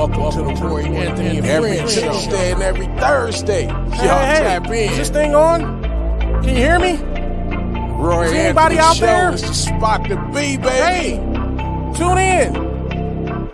Welcome to the Roy Anthony and every Tuesday and every Thursday. Y'all tap in. Is this thing on? Can you hear me? Roy Is Anthony anybody out Show there? is the spot to be, baby. Hey, tune in.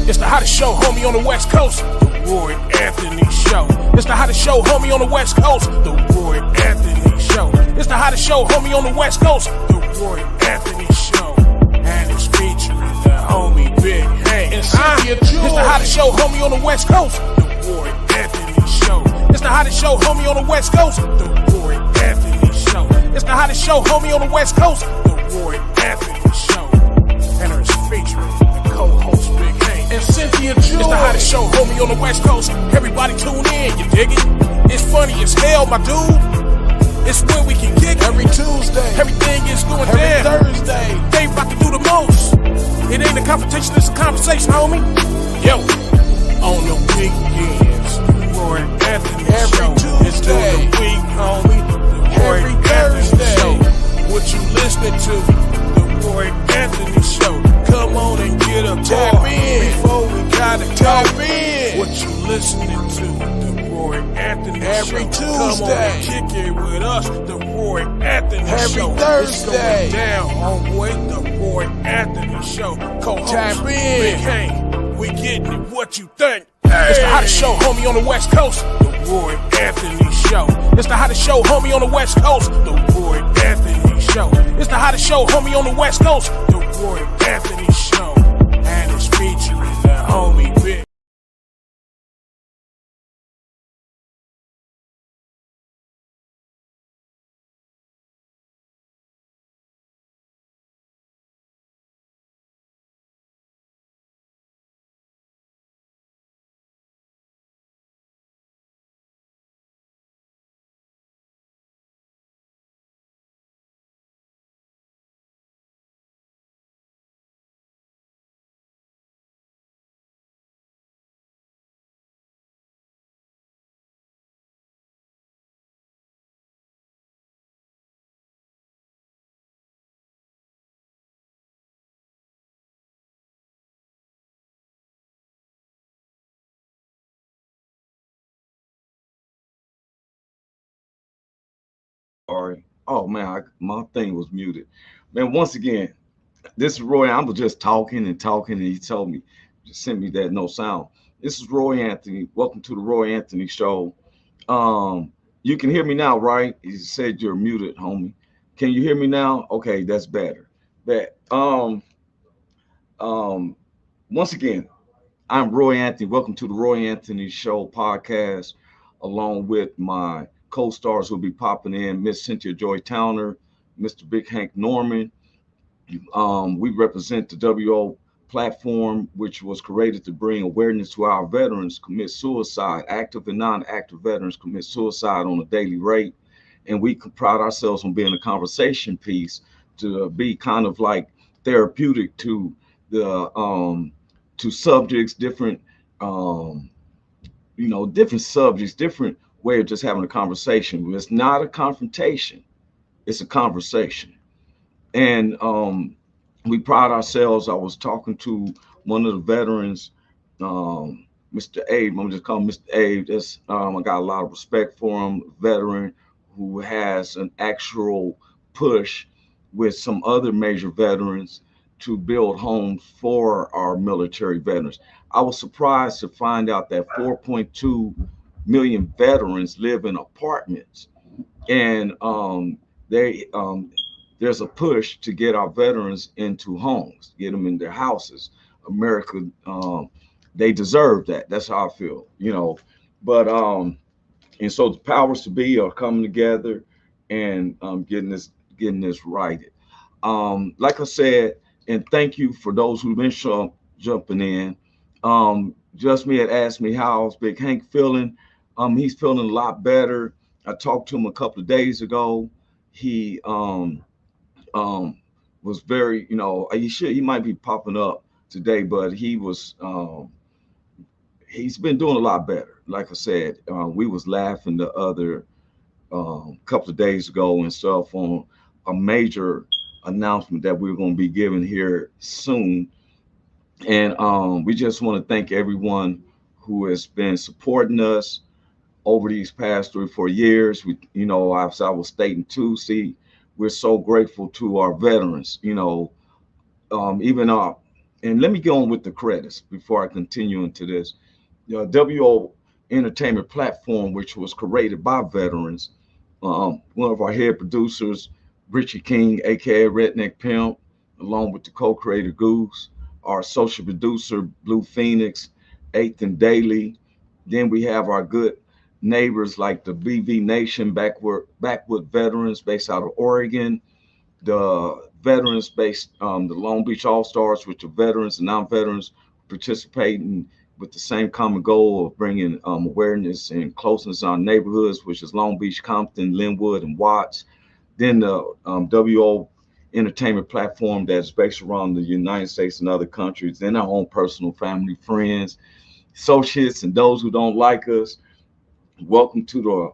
It's the hottest show, homie, on the West Coast. The Roy Anthony Show. It's the hottest show, homie, on the West Coast. The Roy Anthony Show. It's the hottest show, homie, on the West Coast. The Roy Anthony Show. And it's featuring the homie Big Hank And Cynthia. It's the hottest show, homie, on the West Coast. The Roy Anthony Show. It's the hottest show, homie, on the West Coast. The Roy Anthony Show. It's the hottest show, homie, on the West Coast. The Roy Anthony Show. And it's featuring the co-host Big Hank And Cynthia. It's the hottest show, homie, on the West Coast. Everybody tune in, you dig it? It's funny as hell, my dude. It's where we can kick it. Every Tuesday. Everything is going Every down. Thursday. They about to do the most. It ain't a confrontation, it's a conversation, homie. Yo, on the weekends, the Roy Anthony Every Show. It's Tuesday. during the week, homie. The Roy Every Anthony Thursday. Show. What you listening to? The Roy Anthony Show. Come on and get a Tap call in. before we gotta Tap go. in. What you listening to? The Roy Anthony Every Show. Come on Tuesday. and kick it with us. The Roy Anthony Every Show. Thursday. It's going down, homeboy. The Roy Anthony Show. Co-host Tap in. Big Hank. We getting it. What you think? It's the hottest show, homie, on the West Coast. The Roy Anthony Show. It's the hottest show, homie, on the West Coast. The Roy Anthony Show. It's the hottest show, homie, on the West Coast. The Roy Anthony Show. And it's featuring the homie Big. Sorry. Oh man, my thing was muted. Man, once again, this is Roy. I was just talking and talking, and he told me, just sent me that no sound. This is Roy Anthony. Welcome to the Roy Anthony Show. You can hear me now, right? He said you're muted, homie. Can you hear me now? Okay, that's better. But once again, I'm Roy Anthony. Welcome to the Roy Anthony Show podcast, along with my co-stars who'll be popping in, Miss Cynthia Joy Towner, Mr. Big Hank Norman. We represent the WO platform, which was created to bring awareness to our veterans commit suicide. Active and non-active veterans commit suicide on a daily rate. And we pride ourselves on being a conversation piece to be kind of like therapeutic to the to subjects, different different subjects, different way of just having a conversation. It's not a confrontation, it's a conversation. And we pride ourselves. I was talking to one of the veterans, Mr. Abe. I'm just calling Mr. Abe. That's I got a lot of respect for him, veteran who has an actual push with some other major veterans to build homes for our military veterans. I was surprised to find out that 4.2 million veterans live in apartments, and there's a push to get our veterans into homes, get them in their houses. America, they deserve that. That's how I feel, But and so the powers to be are coming together and getting this righted. Like I said, and thank you for those who've been jumping in. Just me had asked me how's Big Hank feeling. He's feeling a lot better. I talked to him a couple of days ago. He was very, he might be popping up today, but he's been doing a lot better. Like I said, we was laughing the other couple of days ago and stuff on a major announcement that we're going to be giving here soon. And we just want to thank everyone who has been supporting us over these past 3 or 4 years. We, as I was stating too, see, we're so grateful to our veterans, even and let me go on with the credits before I continue into this. WO Entertainment Platform, which was created by veterans. One of our head producers, Richie King, aka Redneck Pimp, along with the co-creator Goose, our social producer Blue Phoenix, Eighth and Daily. Then we have our good neighbors like the BV Nation, Backwood Veterans based out of Oregon, the veterans based, the Long Beach All Stars, which are veterans and non-veterans participating with the same common goal of bringing awareness and closeness on neighborhoods, which is Long Beach, Compton, Linwood, and Watts. Then the WO Entertainment Platform that's based around the United States and other countries. Then our own personal family, friends, associates, and those who don't like us. Welcome to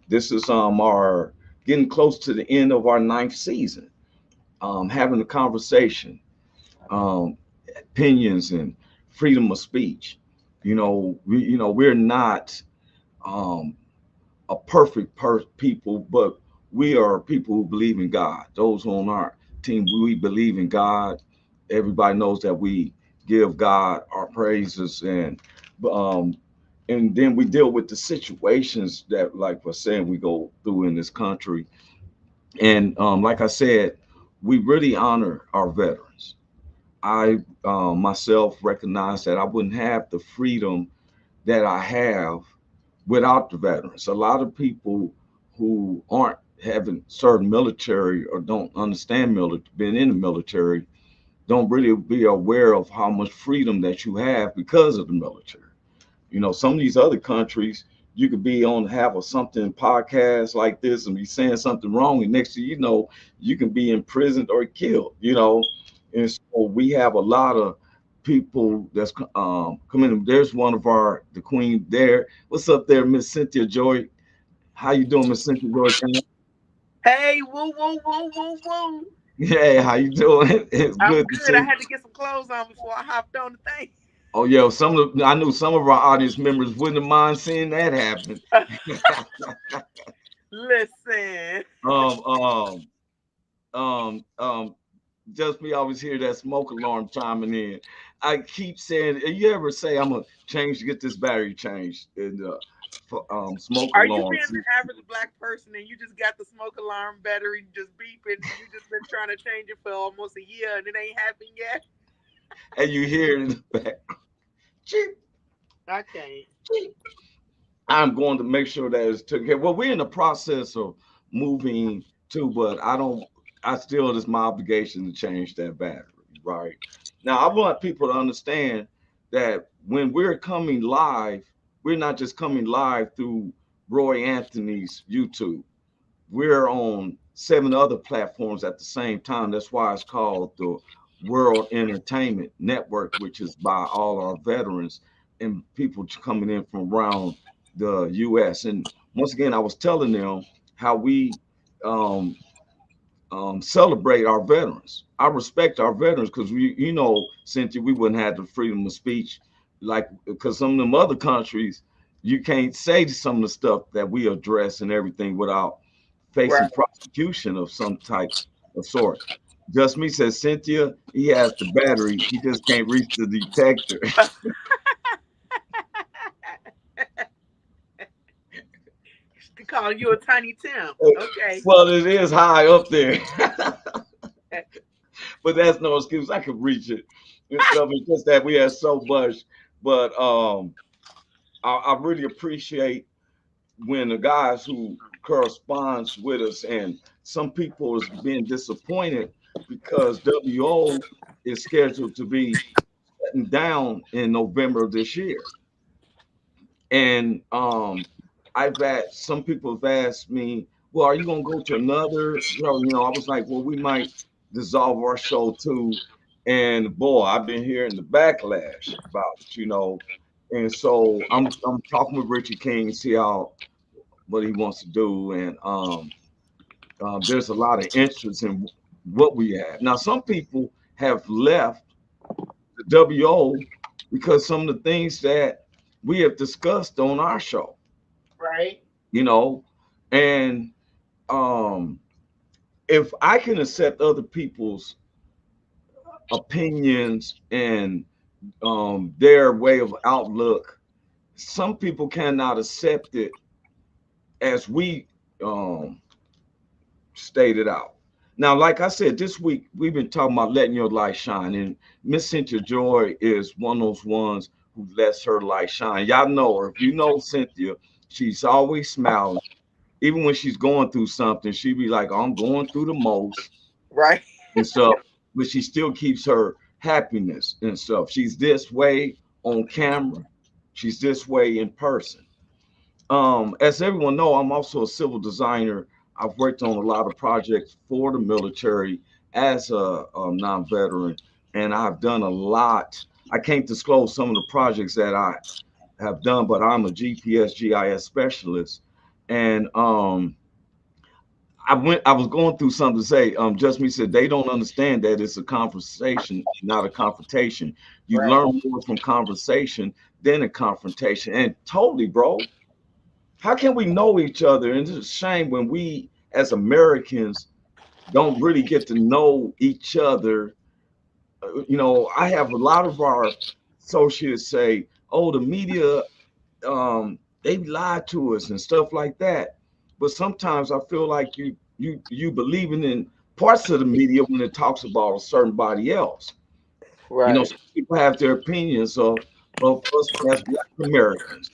this is our getting close to the end of our ninth season. Having a conversation, um, opinions, and freedom of speech. We're not um, a perfect people, but we are people who believe in God. Those on our team, we believe in God. Everybody knows that we give God our praises, um, and then we deal with the situations that, like we're saying, we go through in this country. And like I said, we really honor our veterans. I myself recognize that I wouldn't have the freedom that I have without the veterans. A lot of people who aren't haven't served military or don't understand military, been in the military, don't really be aware of how much freedom that you have because of the military. Some of these other countries, you could be on have a something podcast like this and be saying something wrong, and next thing you know, you can be imprisoned or killed. And so we have a lot of people that's coming. There's one of the queen there. What's up there, Miss Cynthia Joy? How you doing, Miss Cynthia Joy? Hey, woo, woo, woo, woo, woo. Yeah, how you doing? It's I'm good to good. I see. had to get some clothes on before I hopped on the thing. Oh yeah, I knew some of our audience members wouldn't mind seeing that happen. Listen, um, um, um, just me always hear that smoke alarm chiming in. I keep saying, you ever say I'm gonna get this battery changed in the smoke are you alarm? being the average black person and you just got the smoke alarm battery just beeping and you just been trying to change it for almost a year and it ain't happened yet? And you hear it in the back. Cheep, I can't. cheep. I'm going to make sure that it's taken care. Well, we're in the process of moving too, but I don't. I still, it's my obligation to change that battery. Right now, I want people to understand that when we're coming live, we're not just coming live through Roy Anthony's YouTube. We're on 7 other platforms at the same time. That's why it's called the World Entertainment Network, which is by all our veterans and people coming in from around the U.S. And once again, I was telling them how we um, celebrate our veterans. I respect our veterans because Cynthia, we wouldn't have the freedom of speech, like because some of them other countries, you can't say some of the stuff that we address and everything without facing Right. prosecution of some type of sort. Just me says Cynthia, he has the battery, he just can't reach the detector. Calling you a tiny Tim. Okay. Well, it is high up there, but that's no excuse. I could reach it. Just that we have so much, but I really appreciate when the guys who corresponds with us, and some people is being disappointed because WO is scheduled to be shutting down in November of this year. And I've asked some people have asked me, well, are you gonna go to another show? I was like, well, we might dissolve our show too. And boy, I've been hearing the backlash about it. And so I'm talking with Richie King, see how what he wants to do, and there's a lot of interest in what we have. Now, some people have left WO because some of the things that we have discussed on our show, Right. you know, and um, if I can accept other people's opinions and their way of outlook, some people cannot accept it as we um, stated out. Now, like I said, this week we've been talking about letting your light shine, and Miss Cynthia Joy is one of those ones who lets her light shine. Y'all know her. If you know Cynthia, she's always smiling. Even when she's going through something, she be like, "I'm going through the most," Right. and stuff, but she still keeps her happiness and stuff. She's this way on camera. She's this way in person. As everyone know, I'm also a civil designer. I've worked on a lot of projects for the military as a non-veteran, and I've done a lot. I can't disclose some of the projects that I have done, but I'm a GPS GIS specialist, and I was going through something to say. Just me said they don't understand that it's a conversation, not a confrontation. You Right. learn more from conversation than a confrontation. And totally, bro. How can we know each other? And it's a shame when we as Americans don't really get to know each other. I have a lot of our associates say, "Oh, the media they lied to us and stuff like that." But sometimes I feel like you believing in parts of the media when it talks about a certain body else. Right. Some people have their opinions of us as Black Americans.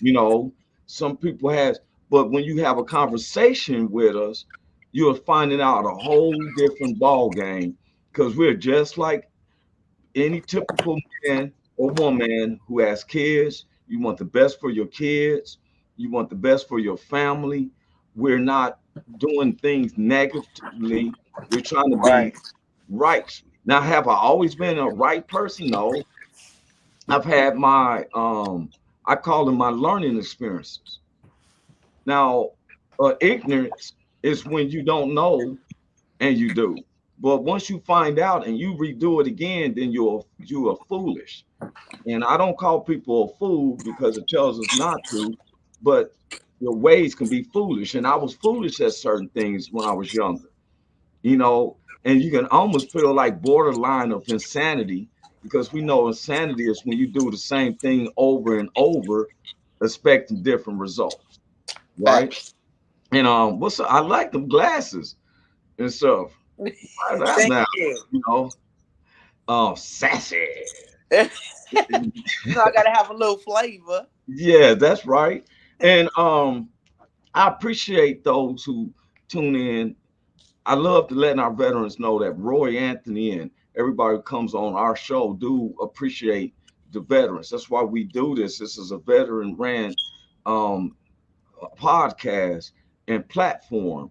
Some people has, but when you have a conversation with us, you're finding out a whole different ball game because we're just like any typical man or woman who has kids. You want the best for your kids. You want the best for your family. We're not doing things negatively. We're trying to be Right. right. Now, have I always been a right person? No. I've had my I call them my learning experiences. Now, ignorance is when you don't know and you do. But once you find out and you redo it again, then you are foolish. And I don't call people a fool because it tells us not to, but your ways can be foolish. And I was foolish at certain things when I was younger, you know, and you can almost feel like borderline of insanity because we know insanity is when you do the same thing over and over, expecting different results, right? Facts. And I like them glasses and stuff. Why that Thank now? you. You know, sassy. I gotta have a little flavor. Yeah, that's right. And I appreciate those who tune in. I love to letting our veterans know that Roy Anthony and everybody who comes on our show do appreciate the veterans. That's why we do this. This is a veteran ran um, podcast and platform.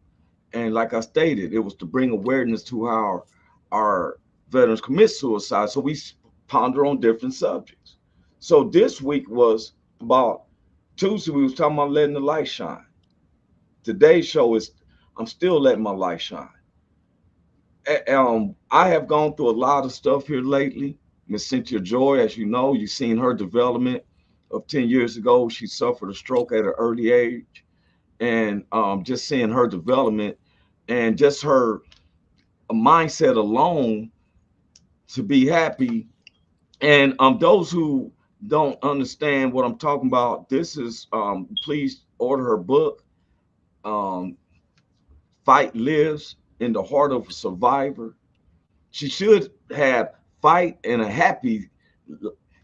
And like I stated, it was to bring awareness to how our veterans commit suicide. So we ponder on different subjects. So this week was about Tuesday. We was talking about letting the light shine. Today's show is I'm still letting my light shine. I have gone through a lot of stuff here lately. Miss Cynthia Joy, as you know, you've seen her development of 10 years ago. She suffered a stroke at an early age. And just seeing her development and just her mindset alone to be happy. And those who don't understand what I'm talking about, this is please order her book, um, Fight Lives in the Heart of a Survivor. She should have fight and a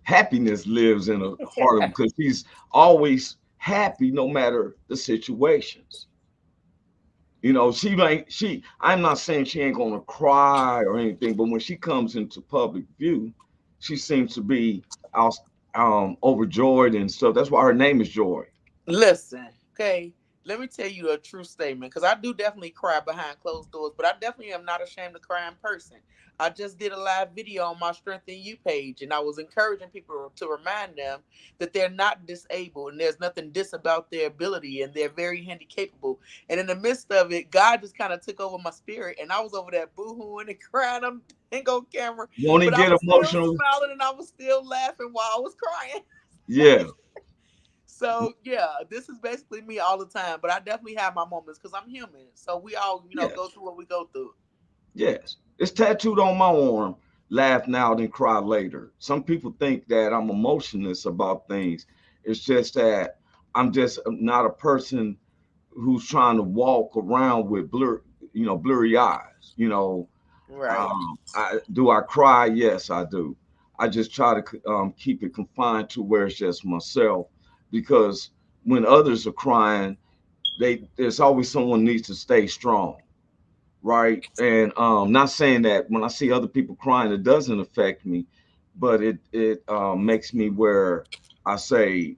happiness lives in a heart of because she's always happy no matter the situations. I'm not saying she ain't gonna cry or anything, but when she comes into public view, she seems to be out overjoyed and stuff. That's why her name is Joy. Listen, okay. Let me tell you a true statement, because I do definitely cry behind closed doors, but I definitely am not ashamed to cry in person. I just did a live video on my Strength in You page, and I was encouraging people to remind them that they're not disabled and there's nothing dis about their ability, and they're very handy capable. And in the midst of it, God just kind of took over my spirit, and I was over there boohooing and crying on camera, Won't he but I get was still emotional? smiling and I was still laughing while I was crying. Yeah. So yeah, this is basically me all the time, but I definitely have my moments because I'm human. So we all, Yeah. go through what we go through. Yes. It's tattooed on my arm. Laugh now, then cry later. Some people think that I'm emotionless about things. It's just that I'm just not a person who's trying to walk around with blurry eyes. Right. I cry? Yes, I do. I just try to keep it confined to where it's just myself, because when others are crying, there's always someone needs to stay strong, right? And not saying that when I see other people crying, it doesn't affect me, but it makes me where I say,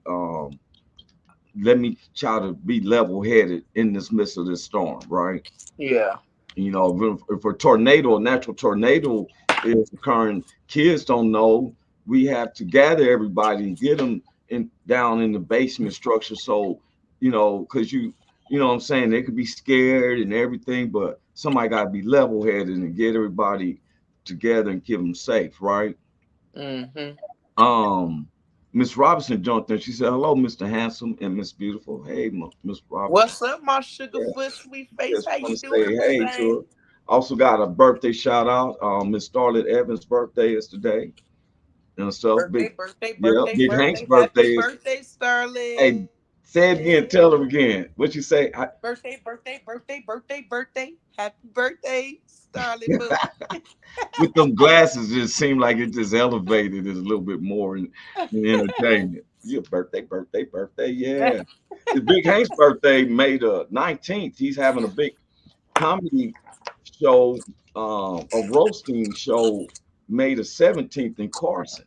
let me try to be level headed in this midst of this storm, right? Yeah. If a natural tornado is occurring, kids don't know. We have to gather everybody and get them down in the basement structure. So, because you know what I'm saying, they could be scared and everything, but somebody got to be level headed and get everybody together and keep them safe, right? Mm-hmm. Um, Miss Robinson jumped in. She said, "Hello, Mr. Handsome and Miss Beautiful." Hey, Miss Robinson. What's up, my sugar Yeah. foot sweet face? Just How want you to say doing, Miss hey to Thing? her. Also got a birthday shout out. Miss Starlet Evans' birthday is today and stuff. Birthday, birthday, Yeah, birthday, Big Hank's birthday. Happy birthday is. birthday, Starlet. Hey, say it again. Tell her again. What you say? Birthday, birthday, birthday, birthday, birthday. Happy birthday, Starlet Boo. With them glasses, it seemed like it just elevated it a little bit more in entertainment. Your birthday. Yeah. It's Big Hank's birthday, May the 19th. He's having a big comedy show, a roasting show, May the 17th in Carson.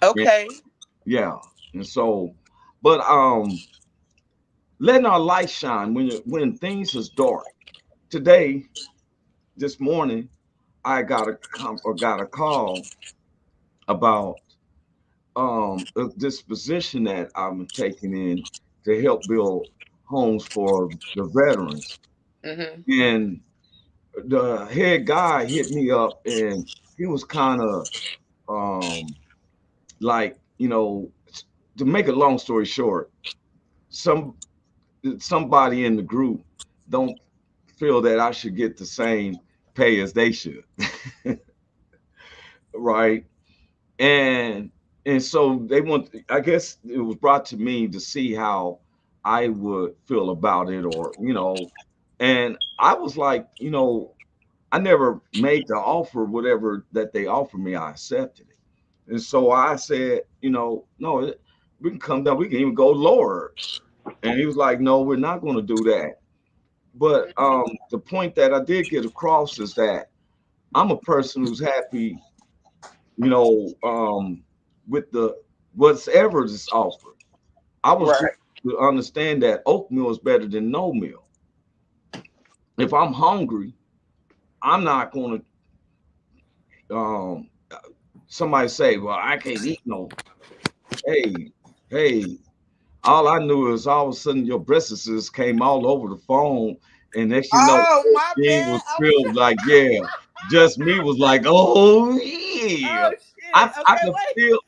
And, Okay. yeah. And so, but letting our light shine when things is dark. Today, this morning, I got a call about this position that I'm taking in to help build homes for the veterans. Mm-hmm. And the head guy hit me up, and he was kind of um like, to make a long story short, some somebody in the group don't feel that I should get the same pay as they should. Right? And so they want, I guess it was brought to me to see how I would feel about it, or and I was like, I never made the offer. Whatever that they offered me, I accepted it. And so I said, no, we can come down, we can even go lower. And he was like, no, we're not going to do that. But the point that I did get across is that I'm a person who's happy, you know, um, with the whatever is offered. I was Right. to understand that oatmeal is better than no meal. If I'm hungry, I'm not going to. Somebody say, "Well, I can't eat no." Hey, hey, all I knew is all of a sudden your breasts came all over the phone, and next you know, Oh, my thing bad. was I was filled like, yeah, just me was like, oh oh yeah. shit. I Okay, could wait. feel.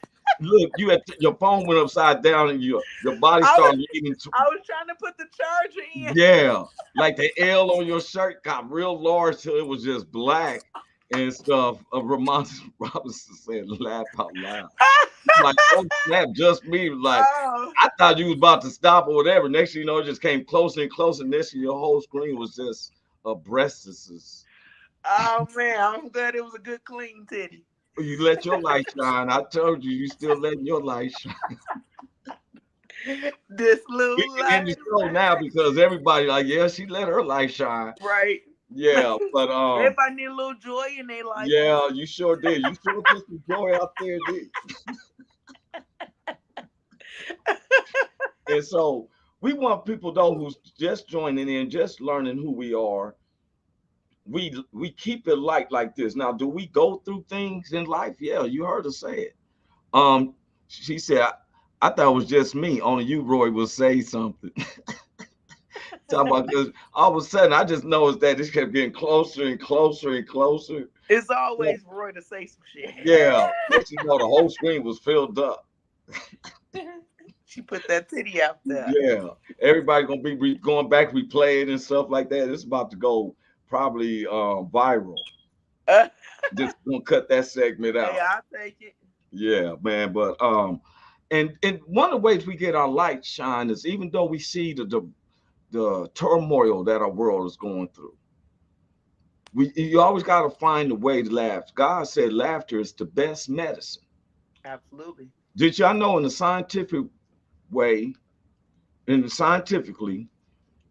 Look, your phone went upside down, and your body I was started leaning to, I was trying to put the charger in. yeah, like the L on your shirt got real large till it was just black and stuff. Ramon Robinson said, "Laugh out loud." Like, oh snap, just me. Like, Oh, I thought you was about to stop or whatever. Next thing you know, it just came closer and closer. Next thing your whole screen was just breasts. oh man, I'm glad it was a good clean titty. You let your light shine. I told you, you still letting your light shine. This We little can end light the of show now mine. because everybody like, yeah, she let her light shine. Right. Yeah, but Everybody need a little joy in their life. yeah, you sure did. You sure put some joy out there, did. And so we want people though who's just joining in, just learning who we are. We keep it light like this. Now, do we go through things in life? Yeah, you heard her say it. She said, I thought it was just me. Only you, Roy, will say something. Talk about because all of a sudden I just noticed that this kept getting closer and closer and closer. It's So, always Roy to say some shit. yeah, next you know the whole screen was filled up. She put that titty out there. Yeah, everybody gonna be going back, replay it and stuff like that. It's about to go probably viral. Hey, Just gonna cut that segment out. I'll take it. Yeah, man. But and one of the ways we get our light shine is even though we see the turmoil that our world is going through. You always got to find a way to laugh. God said laughter is the best medicine. Absolutely. Did y'all know in the scientific way, scientifically,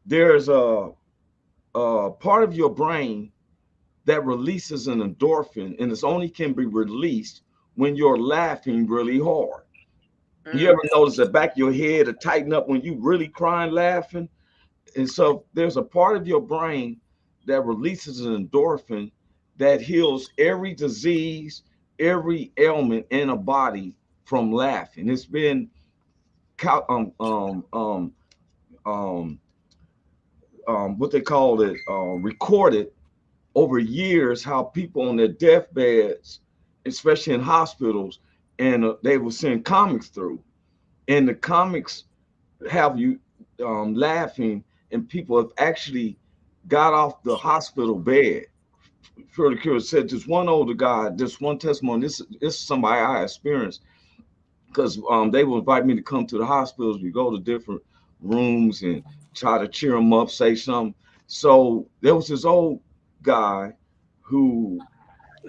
there's a part of your brain that releases an endorphin, and it's only can be released when you're laughing really hard. You ever notice the back of your head to tighten up when you really crying laughing? And so there's a part of your brain that releases an endorphin that heals every disease, every ailment in a body from laughing. It's been what they call it, recorded over years how people on their deathbeds, especially in hospitals, and they will send comics through, and the comics have you laughing, and people have actually got off the hospital bed. For the cure said this one older guy, this one testimony, this is somebody I experienced because they would invite me to come to the hospitals. We go to different rooms and try to cheer them up, say something. So there was this old guy who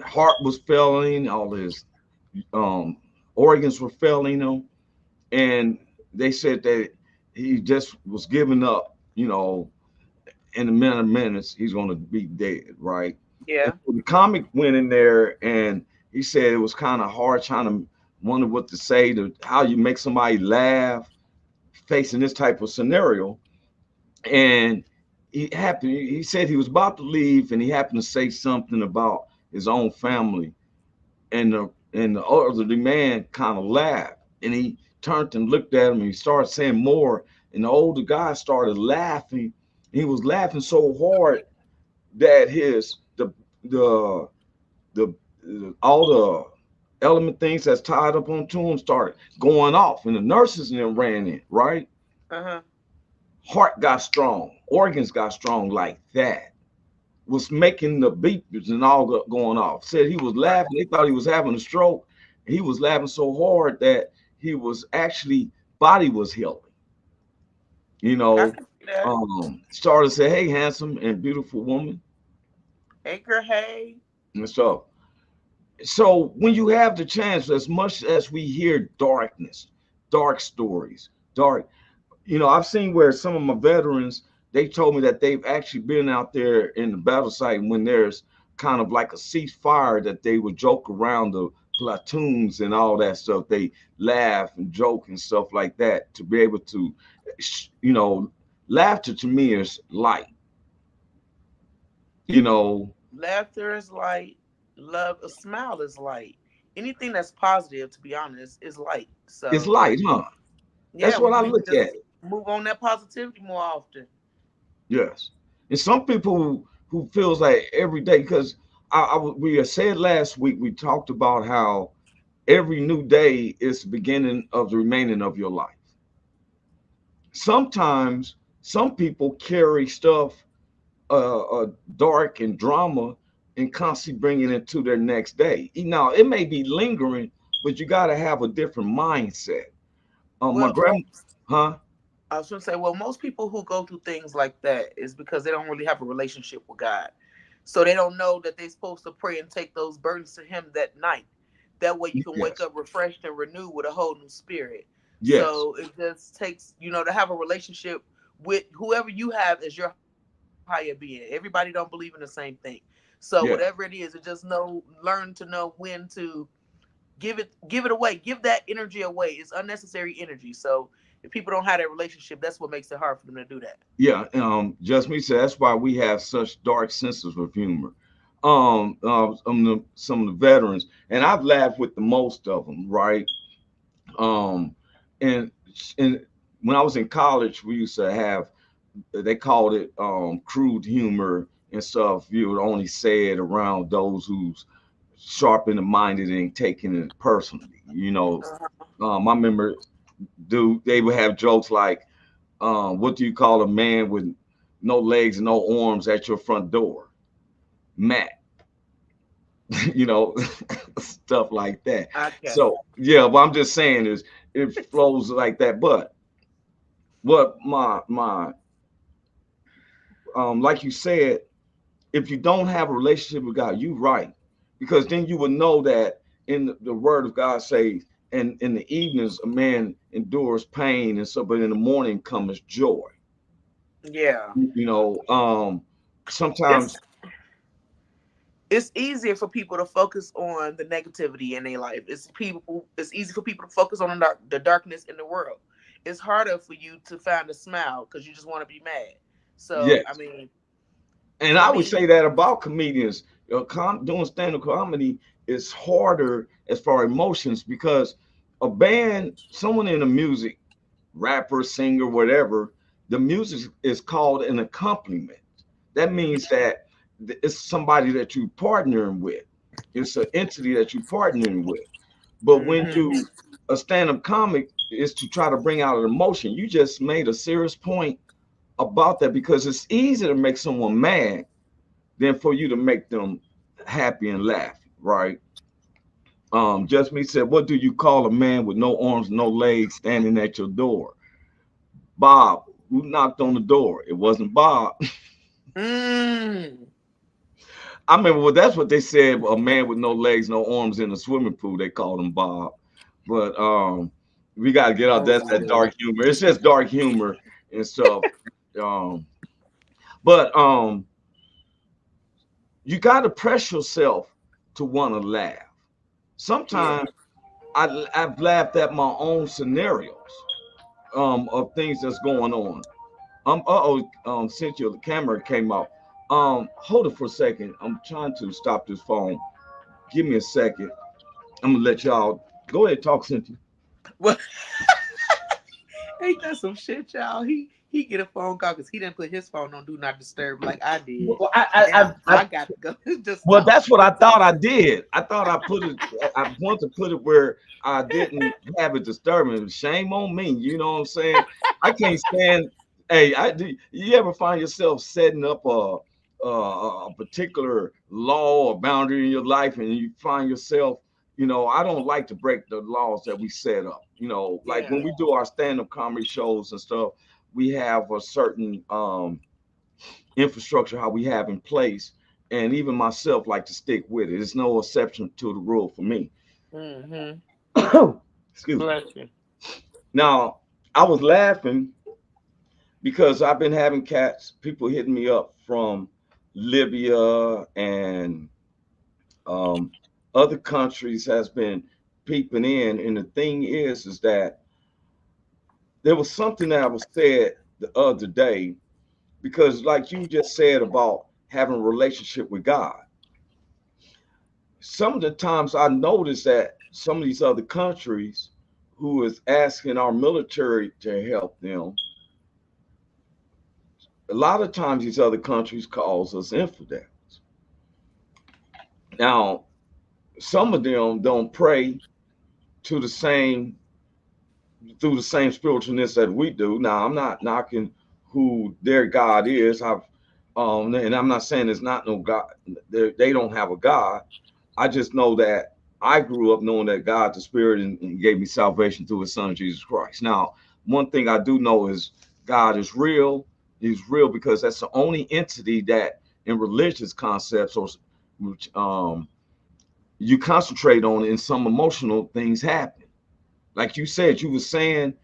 heart was failing, all his organs were failing him, and they said that he just was giving up, in a minute of minutes he's going to be dead, right? Yeah. And so the comic went in there and he said it was kind of hard trying to wonder what to say to how you make somebody laugh facing this type of scenario. And he said he was about to leave and he happened to say something about his own family, and the elderly man kind of laughed, and he turned and looked at him and he started saying more, and the older guy started laughing. He was laughing so hard that the all the element things that's tied up onto him started going off, and the nurses and them ran in, right? Heart got strong, organs got strong like that, was making the beepers and all going off. Said he was laughing. They thought he was having a stroke. He was laughing so hard that he was actually body was healing. Started to say, "Hey, handsome and beautiful woman." Hey, girl, hey. And so when you have the chance, as much as we hear darkness, dark stories, I've seen where some of my veterans, they told me that they've actually been out there in the battle site, and when there's kind of like a ceasefire, that they would joke around the platoons and all that stuff. They laugh and joke and stuff like that to be able to, laughter to me is light. Laughter is light. Love, a smile is light. Anything that's positive, to be honest, is light. So it's light, huh? Yeah, that's what I look at. Move on that positivity more often. Yes, and some people who feels like every day, because we said last week, we talked about how every new day is the beginning of the remaining of your life. Sometimes some people carry stuff dark and drama and constantly bring it into their next day. Now it may be lingering, but you got to have a different mindset. My grandma, I was going to say, well, most people who go through things like that is because they don't really have a relationship with God. So they don't know that they're supposed to pray and take those burdens to him that night. That way you can wake up refreshed and renewed with a whole new spirit. Yes. So it just takes, to have a relationship with whoever you have as your higher being. Everybody don't believe in the same thing. So whatever it is, it just learn to know when to give it away. Give that energy away. It's unnecessary energy. So if people don't have that relationship, that's what makes it hard for them to do that. Yeah, just me said that's why we have such dark senses of humor. Some of the veterans, and I've laughed with the most of them, right? Um, and and when I was in college, we used to have, they called it crude humor and stuff. You would only say it around those who's sharp in the minded and taking it personally. I remember, dude, they would have jokes like, what do you call a man with no legs and no arms at your front door? Matt. Stuff like that. Okay. So yeah, what I'm just saying is it flows like that. But what my like you said, if you don't have a relationship with God, you right, because then you will know that in the Word of God says, and in the evenings a man endures pain, and so, but in the morning comes joy. Yeah. Sometimes It's easier for people to focus on the negativity in their life. It's easy for people to focus on the darkness in the world. It's harder for you to find a smile because you just want to be mad. So yes, I mean, and for I would me, say that about comedians. Doing stand-up comedy is harder as far as emotions, because a band, someone in the music, rapper, singer, whatever, the music is called an accompaniment. That means that it's somebody that you partnering with. It's an entity that you partnering with. But when hmm you a stand-up comic is to try to bring out an emotion. You just made a serious point about that, because it's easy to make someone mad than for you to make them happy and laugh, right? Just me said, what do you call a man with no arms, no legs standing at your door? Bob. Who knocked on the door? It wasn't Bob. mm. I remember, well, that's what they said. A man with no legs, no arms in a swimming pool. They called him Bob. But we got to get out. That's that dark humor. It's just dark humor and stuff. Um, but you got to press yourself to want to laugh. Yeah. Sometimes I've laughed at my own scenarios of things that's going on. Cynthia, the camera came out. Hold it for a second. I'm trying to stop this phone. Give me a second. I'm gonna let y'all go ahead, talk, Cynthia. Well, ain't that some shit, y'all? He get a phone call because he didn't put his phone on do not disturb like I did. Well, Now I got to go. Just well, stop. that's what I thought I did. I thought I put it. I want to put it where I didn't have it disturbing. Shame on me. You know what I'm saying? I can't stand. Hey, I do. You ever find yourself setting up a particular law or boundary in your life, and you find yourself, I don't like to break the laws that we set up. Like Yeah. when we do our stand-up comedy shows and stuff, we have a certain infrastructure how we have in place, and even myself like to stick with it. There's no exception to the rule for me. Mm-hmm. Excuse me. Bless you. Now, I was laughing because I've been having people hitting me up from Libya and um, other countries has been peeping in. And the thing is that there was something that was said the other day, because like you just said about having a relationship with God, some of the times I noticed that some of these other countries who is asking our military to help them, a lot of times these other countries calls us infidels. Now, some of them don't pray to the same through the same spiritualness that we do. Now, I'm not knocking who their God is. And I'm not saying there's not no God. They don't have a God. I just know that I grew up knowing that God, the Spirit, and gave me salvation through His Son Jesus Christ. Now, one thing I do know is God is real. He's real because that's the only entity that, in religious concepts, or which you concentrate on, and some emotional things happen. Like you said, you were saying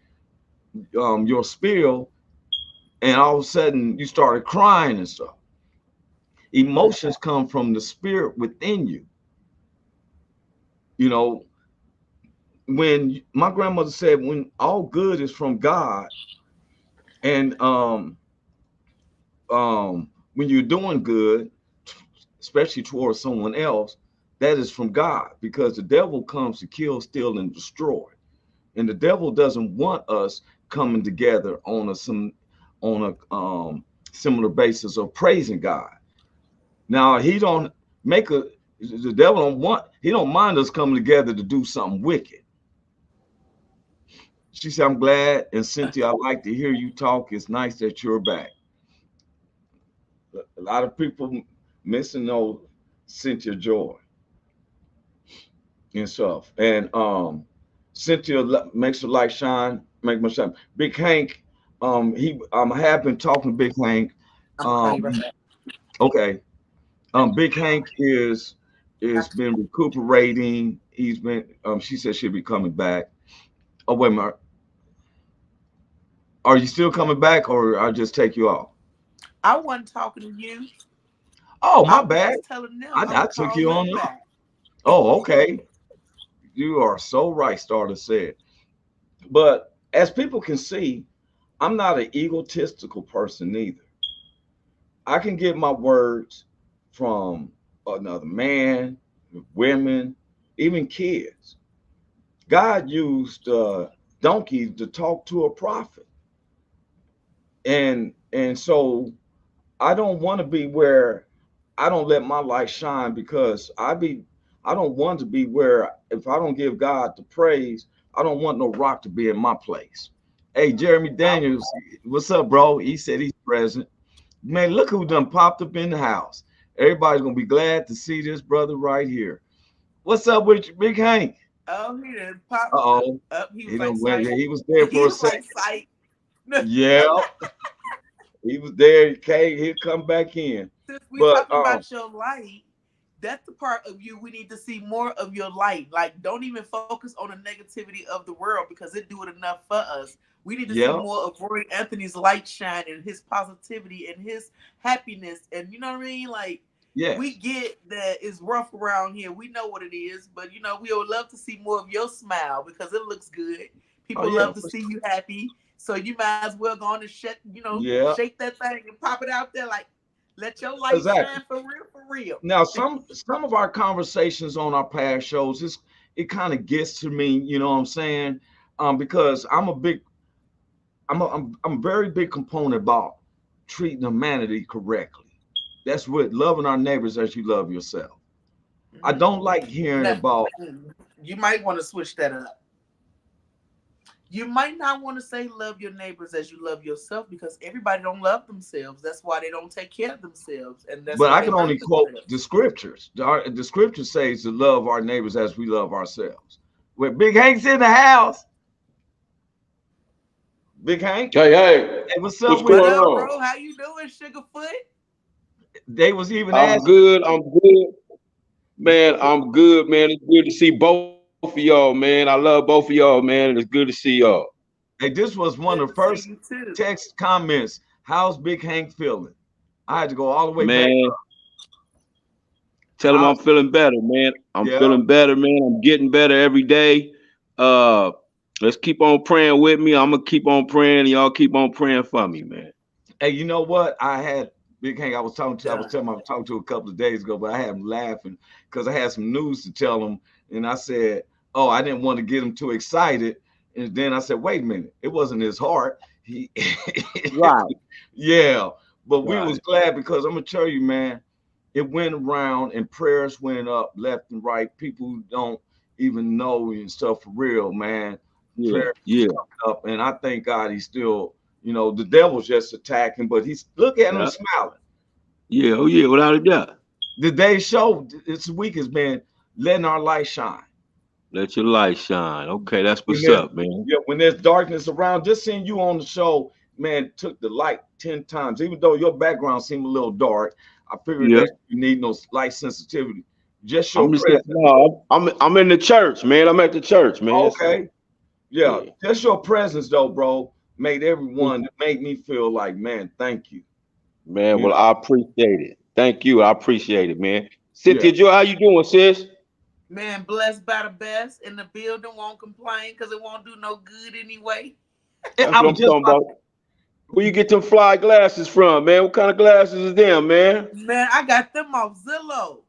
your spiel, and all of a sudden you started crying and stuff. Emotions come from the spirit within you. You know, when my grandmother said, when all good is from God, and when you're doing good, especially towards someone else, that is from God, because the devil comes to kill, steal, and destroy. And the devil doesn't want us coming together on a similar basis of praising God. Now he don't make a the devil he don't mind us coming together to do something wicked. She said, I'm glad, and Cynthia, I like to hear you talk. It's nice that you're back. A lot of people missing old Cynthia Joy and stuff. And Cynthia makes her light shine, make my shine. Big Hank, I have been talking to Big Hank. I'm gonna call you right Um, back. okay. Big Hank is been recuperating. He's been she said she'll be coming back. Oh, wait a minute. Are you still coming back, or I'll just take you off? I wasn't talking to you. Oh, I my was bad. just telling them I'm I gonna took call you on them off. back. Oh, okay. You are so right, Starter said. But as people can see, I'm not an egotistical person either. I can get my words from another man, women, even kids. God used donkeys to talk to a prophet, and so I don't want to be where I don't let my light shine, because I don't want to be where if I don't give God the praise, I don't want no rock to be in my place. Hey, Jeremy I, Daniels, what's up, bro? He said he's present. Man, look who done popped up in the house. Everybody's gonna be glad to see this brother right here. What's up with you, Big Hank? oh, he didn't pop Uh-oh. up. He He was like, done went, sight. he was there He for a was like, second. sight. Yeah, he was there. Okay, he'll come back in. Since we But talking about your light, that's the part of you we need to see more of your light. Like, don't even focus on the negativity of the world, because it do it enough for us. We need to see yeah, more of Roy Anthony's light shine and his positivity and his happiness. And you know what I mean? Like, we yes. get that it's rough around here. We know what it is, but we would love to see more of your smile because it looks good. Oh People yeah, love to see you happy. So you might as well go on and yeah, shake that thing and pop it out there, like, let your light exactly. shine for real, for real. Now, some of our conversations on our past shows, it kind of gets to me. You know what I'm saying? Because I'm a very big component about treating humanity correctly. That's what loving our neighbors as you love yourself. I Mm-hmm. don't like hearing Now, about. you might want to switch that up. You might not want to say love your neighbors as you love yourself, because everybody don't love themselves. That's why they don't take care of themselves, and that's But why I they can hurt only quote the themselves. scriptures. The scripture says to love our neighbors as we love ourselves. Where Big Hank's in the house. Big Hank, Hey, hey, hey, what's what's up with What you? going up, on? bro? How you doing, Sugarfoot? They was even I'm asking. good. I'm good, man. I'm good, man. It's good to see both of y'all, man. I love both of y'all, man. It's good to see y'all. Hey, this was one Good of to the see first you too. text comments. How's Big Hank feeling? I had to go all the way back. Man, tell them How? I'm feeling better, man. I'm Yeah. feeling better, man. I'm getting better every day. Uh, let's keep on praying with me. I'm gonna keep on praying, and y'all keep on praying for me, man. Hey, you know what? I had Big Hank. I was Done. telling him I was talking to a couple of days ago, but I had him laughing because I had some news to tell him, and I said, "Oh, I didn't want to get him too excited." And then I said, "Wait a minute, it wasn't his heart. He, Right, yeah." But we was right. glad because I'm gonna tell you, man, it went around and prayers went up left and right. People who don't even know and stuff for real, man. Yeah, Prayers was yeah, coming up, and I thank God he's still, the devil's just attacking, but he's look at him yeah, smiling. yeah. Oh yeah, without a doubt. The day show this week has been letting our light shine. Let your light shine. Okay, that's When what's there's up, man. yeah, when there's darkness around, just seeing you on the show, man, took the light 10 times. Even though your background seemed a little dark, I figured Yeah. that you need no light sensitivity. Just your I'm just presence. no, I'm in the church, man. I'm at the church, man. So Okay. Yeah. yeah, Just your presence though, bro, made everyone make me feel like, man, thank you. man. You Well, know, I appreciate it. Thank you. I appreciate it, man. yeah. Cynthia Joy, how you doing, sis? Man, blessed by the best in the building, won't complain because it won't do no good anyway. That's I what was I'm just talking about about. Where you get them fly glasses from, man? What kind of glasses is them, man? Man, I got them off Zillow.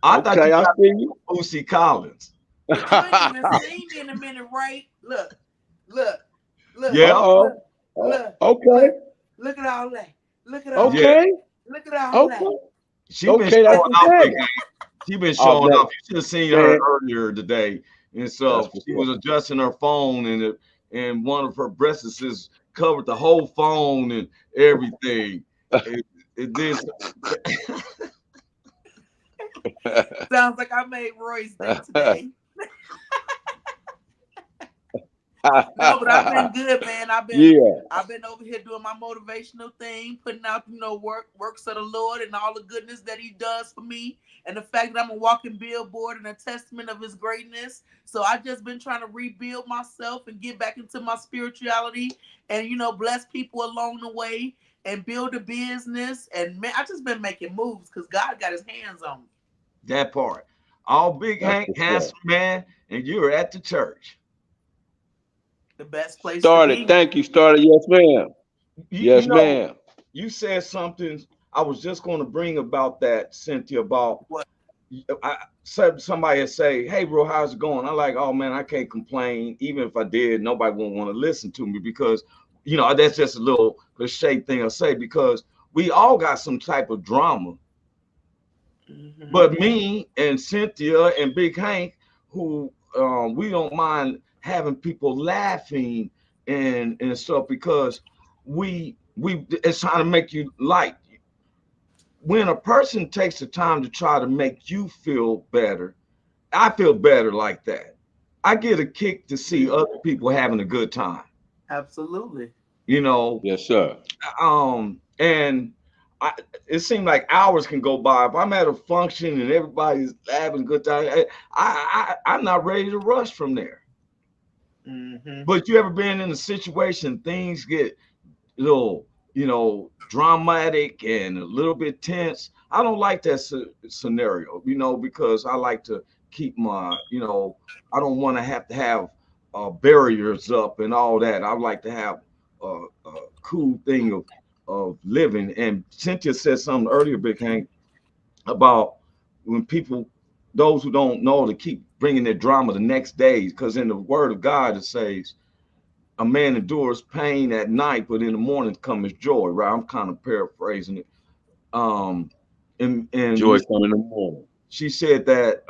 I thought you Okay, I got see you. Boosie Collins. But you ain't even seen me in a minute, right? Look, look, look, Yeah, look, Uh-oh. look, Okay. look. Look at all that. Look at all yeah. that. Okay. Look at all that. Okay. She been Okay, that's showing what's off, Big happening. Hank. She been Oh, showing that off. You should have seen her man, earlier today. And that's so what's she up. was adjusting her phone, and one of her breasts covered the whole phone and everything. It did. Sounds like I made Roy's day today. No, but I've been good, man. Yeah. I've been over here doing my motivational thing, putting out, works of the Lord and all the goodness that He does for me, and the fact that I'm a walking billboard and a testament of His greatness. So I just been trying to rebuild myself and get back into my spirituality, and bless people along the way and build a business. And man, I just been making moves because God got His hands on me. That part. All Big That's Hank, what's up. handsome man, and you were at the church. The best place to Started. be. Thank you. Started. Yes, ma'am. You Yes, know, ma'am. you said something. I was just going to bring about that, Cynthia, about What? I said somebody would say, "Hey, bro, how's it going?" I'm like, "Oh man, I can't complain. Even if I did, nobody won't want to listen to me because, that's just a little cliche thing I say because we all got some type of drama. Mm-hmm. But me and Cynthia and Big Hank, who we don't mind having people laughing and stuff because we it's trying to make you light. When a person takes the time to try to make you feel better, I feel better like that. I get a kick to see other people having a good time, Absolutely. you know. Yes, sir. And it seemed like hours can go by. If I'm at a function and everybody's having a good time, I'm not ready to rush from there. Mm-hmm. But you ever been in a situation things get a little, dramatic and a little bit tense? I don't like that scenario, because I like to keep my, I don't want to have barriers up and all that. I like to have a cool thing of living. And Cynthia said something earlier, Big Hank, about when people, those who don't know, to keep bringing their drama the next day, because in the Word of God it says a man endures pain at night, but in the morning comes joy. Right? I'm kind of paraphrasing it. Um, and Joy come in the morning. she said that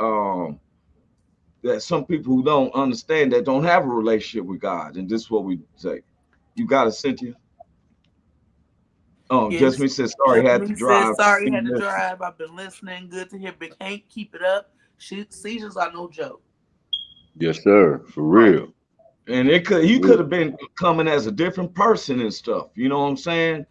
some people who don't understand that don't have a relationship with God, and this is what we say. You got it, Cynthia. Oh, just Yes. me said sorry, Just had to me said drive. sorry, had to drive. I've been listening. Good to hear Big Hank. Keep it up. Seizures are no joke. Yes, sir. For Right. real. And For he could real. have been coming as a different person and stuff. You know what I'm saying?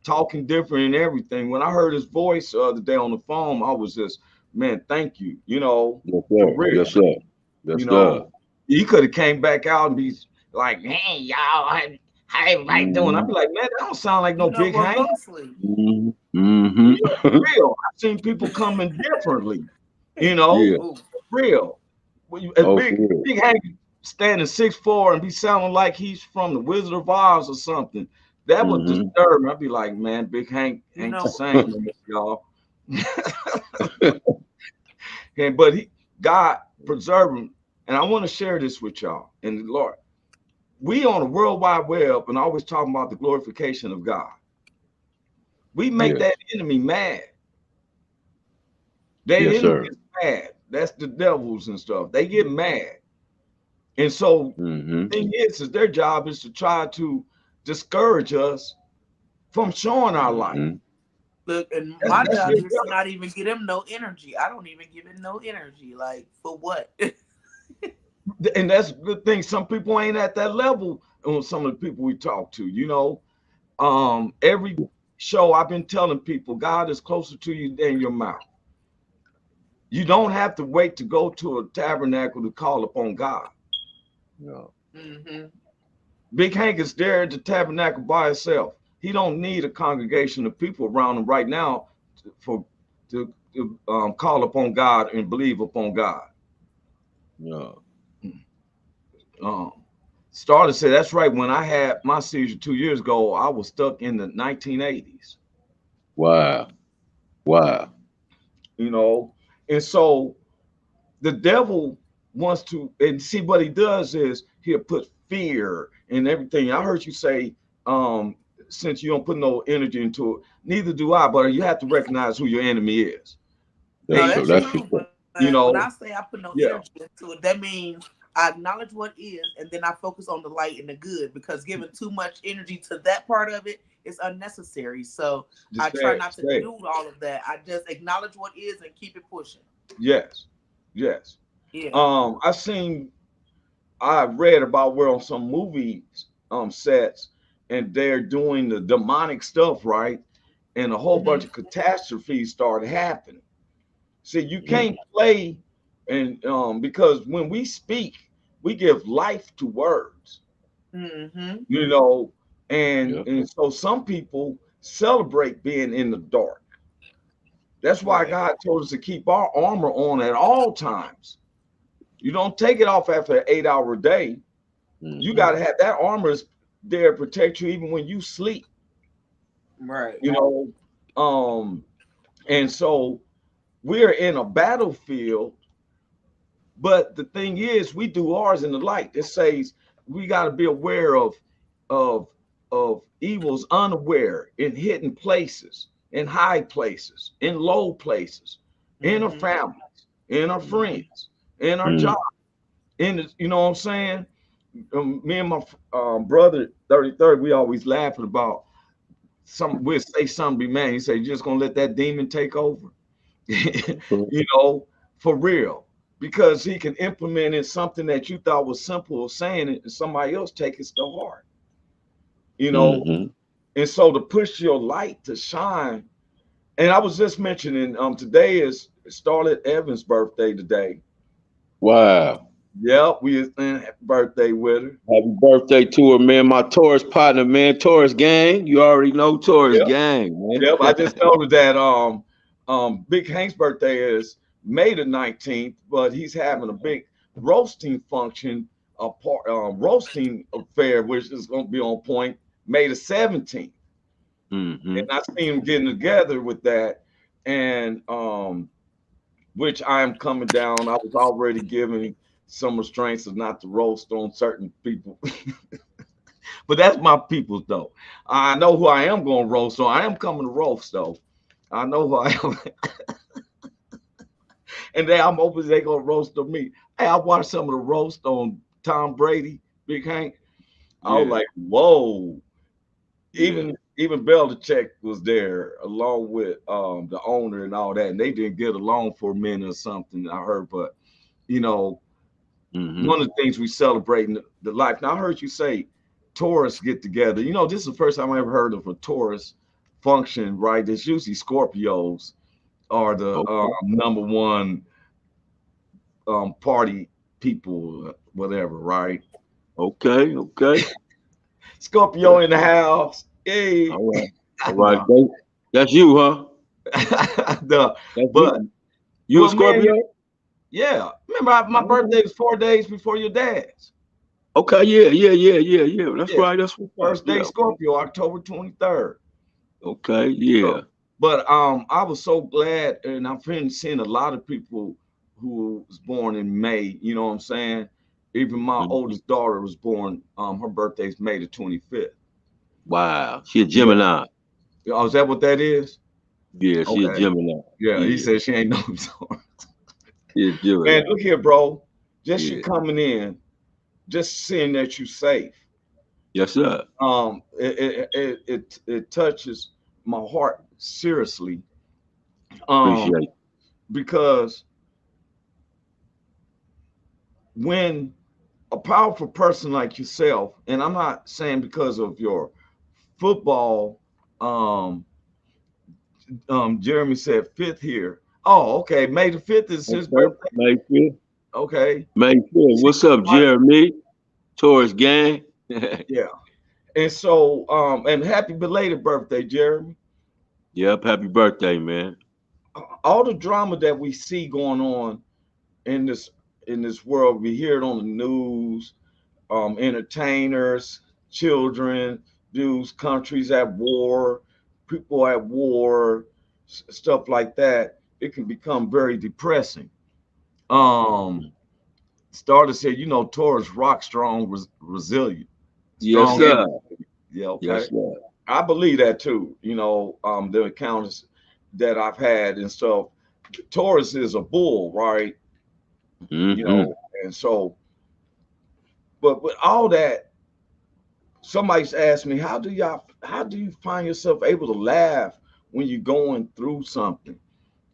Talking different and everything. When I heard his voice the other day on the phone, I was just, man, thank you. Yes, For sir. real. Yes, sir. You Yes, sir. know, he could have came back out and be like, hey, y'all, how everybody doing? I'd Mm-hmm. be like, man, that don't sound like You no know Big what? Hank. Go to sleep. Mm-hmm. Yeah, for Mm-hmm. real. I've seen people coming differently. You know, Yeah. Ooh. for real. When you, a Oh, for real. big Hank standing 6'4" and be sounding like he's from the Wizard of Oz or something, that would Mm-hmm. disturb me. I'd be like, man, Big Hank You ain't the know, same, y'all. And but God preserve him. And I want to share this with y'all. And the Lord, we on the World Wide Web and always talking about the glorification of God. We make Yes. that enemy mad. That Yes, enemy sir. is mad. That's the devils and stuff. They get mad. And so Mm-hmm. thing is their job is to try to discourage us from showing our light. Mm-hmm. look, and That's my that's job their is to job. not even give him no energy. I don't even give him no energy. Like, for what? And that's the thing. Some people ain't at that level on some of the people we talk to. Every show I've been telling people, God is closer to you than your mouth. You don't have to wait to go to a tabernacle to call upon God. No. Mm-hmm. Big Hank is there at the tabernacle by himself. He don't need a congregation of people around him right now for to call upon God and believe upon God. Yeah. Um, Started say that's right. When I had my seizure 2 years ago, I was stuck in the 1980s. Wow. Wow. You know, and so the devil wants to, and see what he does is he'll put fear and everything. I heard you say, um, since you don't put no energy into it, neither do I. But you have to recognize who your enemy is. No, That's They, so. that's That's for true. sure. But you when I know, say I put no yeah, energy into it, that means I acknowledge what is, and then I focus on the light and the good. Because giving too much energy to that part of it is unnecessary. So I just try say, not to say, do all of that. I just acknowledge what is and keep it pushing. yes, yes. Yeah. I seen I read about where on some movie sets and they're doing the demonic stuff, right? And a whole bunch Hmm. of catastrophes started happening. See, you Mm. can't play and because when we speak, we give life to words, Hmm. you know, Yeah. and so some people celebrate being in the dark. That's why Right. God told us to keep our armor on at all times. You don't take it off after an 8 hour day. You Hmm. got to have that armor is there to protect you even when you sleep, Right. you know. And so we're in a battlefield, but the thing is, we do ours in the light. It says we got to be aware of of evils unaware in hidden places, in high places, in low places, in our Hmm. families, in our Hmm. friends, in our Mm. job, in the, you know what I'm saying? Me and my brother 33rd, we always laughing about some. We'll say something, be man. He say, "You just gonna let that demon take over?" You know, for real, because he can implement in something that you thought was simple of saying it, and somebody else take it to heart. You know, Mm-hmm. and so to push your light to shine. And I was just mentioning, today is Starlet Evans' birthday today. Wow. Yep, we is in birthday with her. Happy birthday to her, man. My Taurus partner, man. Taurus gang. You already know Taurus Yep. gang, Yep, I man. just noticed that Big Hank's birthday is May the 19th, but he's having a big roasting function, a roasting affair, which is going to be on point May the 17th. Mm-hmm. And I seen him getting together with that, and which I am coming down. I was already giving some restraints of not to roast on certain people, but that's my people's though. I know who I am going to roast, so I am coming to roast though. I know who I am. And then I'm hoping they gonna roast on me. Hey, I watched some of the roast on Tom Brady, Big Hank. I was Yeah. like, whoa. Yeah. Even Belichick was there along with the owner and all that, and they didn't get along for a minute or something. I heard, but you know, Mm-hmm. one of the things we celebrate in the life. Now I heard you say Taurus get together. You know, this is the first time I ever heard of a Taurus function. Right? It's usually Scorpios are the Okay. number one party people, whatever, right? Okay. Okay. Scorpio in the house. Hey, All right. All right. no, That's you, huh? no, That's but you. You a well, man, Scorpio? yeah. Remember, my Okay. birthday was 4 days before your dad's. Okay. Yeah. Yeah. Yeah. Yeah. Yeah. That's Yeah, right. That's what's up. first day Yeah. Okay. Scorpio, October 23rd. Okay. Yeah. So, but I was so glad, and I've been seeing a lot of people who was born in May. You know what I'm saying? Even my Mhm. oldest daughter was born. Her birthday's May the 25th. Wow. She a Yeah. Gemini. Oh, is that what that is? Yeah. She a Okay. Gemini. Yeah, he Yeah. said she ain't no Taurus. She a Man, Gemini. look here, bro. Just you Yeah. coming in, just seeing that you safe. Yes, sir. It touches my heart seriously. Um, Appreciate it. because when a powerful person like yourself, and I'm not saying because of your football, um, Jeremy said fifth here. Oh, okay. May the 5th is his Okay. birthday. May 5th. Okay. May 5th. See, What's up, Jeremy? Taurus gang. yeah. And so, and happy belated birthday, Jeremy. Yep. Happy birthday, man. all the drama that we see going on in this world, we hear it on the news. Entertainers, children, dudes, countries at war, people at war, stuff like that. It can become very depressing. Um, Starter said, Taurus rock strong, resilient, Yes, strong and sir. resilient. Yeah, Yes, okay. sir. I believe that too. The encounters that I've had and stuff. Taurus is a bull, right? You Mm-hmm. know, and so, but with all that, somebody's asked me, how do you find yourself able to laugh when you're going through something?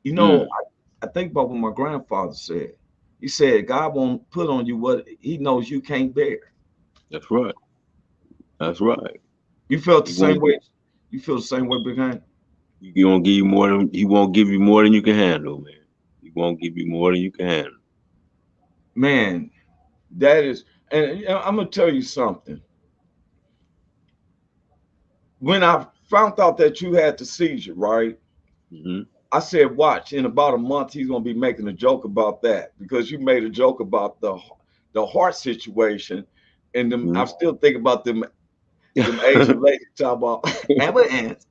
Mm. I think about what my grandfather said. He said, God won't put on you what he knows you can't bear. That's right. That's right. You felt the He same won't way. You feel the same way, Big Hank? he won't give you more than he won't give you more than you can handle, man. He won't give you more than you can handle. Man, that is, and I'm gonna tell you something. When I found out that you had the seizure, right? Mm-hmm. I said, watch, in about a month, he's gonna be making a joke about that because you made a joke about the heart situation, and them. Mm-hmm. I'm still thinking about them Asian ladies talking about ambulance.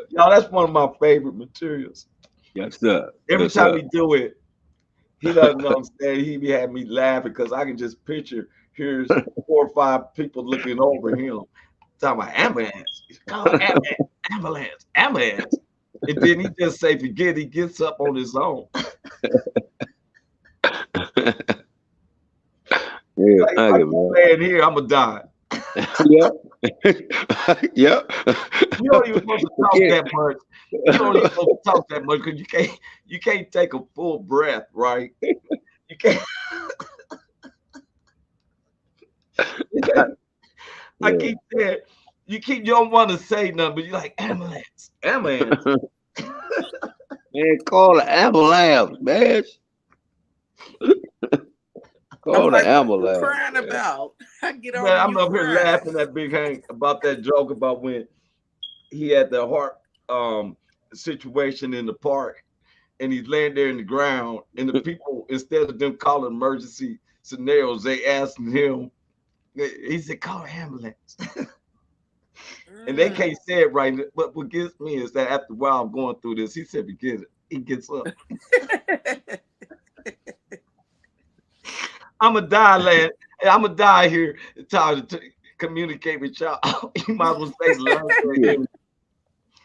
Y'all, that's one of my favorite materials. Yes, sir. Every Yes, time sir. he do it, he doesn't understand. He be having me laughing because I can just picture here's 4 or 5 people looking over him talking about ambulance. He's calling ambulance, ambulance, ambulance. And then he just say, forget, he gets up on his own. Yeah, Like, if I I get keep man. laying here, I'm gonna die. Yep. Yep. You don't even supposed to talk Forget that much. You don't even supposed to talk that much because you can't take a full breath, right? You can't. it. I Yeah. keep saying you don't want to say nothing, but you're like ambulance, ambulance. Man, call the ambulance, man. I'm Call the like, what you ambulance, crying man. about? I get on Man, and I'm you up here crying. laughing at Big Hank about that joke about when he had the heart situation in the park and he's laying there in the ground and the people instead of them calling emergency scenarios, they asking him. He said, "Call an ambulance," and they Mm. can't say it right. But what gets me is that after a while I'm going through this, he said, "Forget it." He gets up. I'm gonna die, lad. I'm gonna die here. It's time to communicate with y'all. You might as well say the last Yeah. thing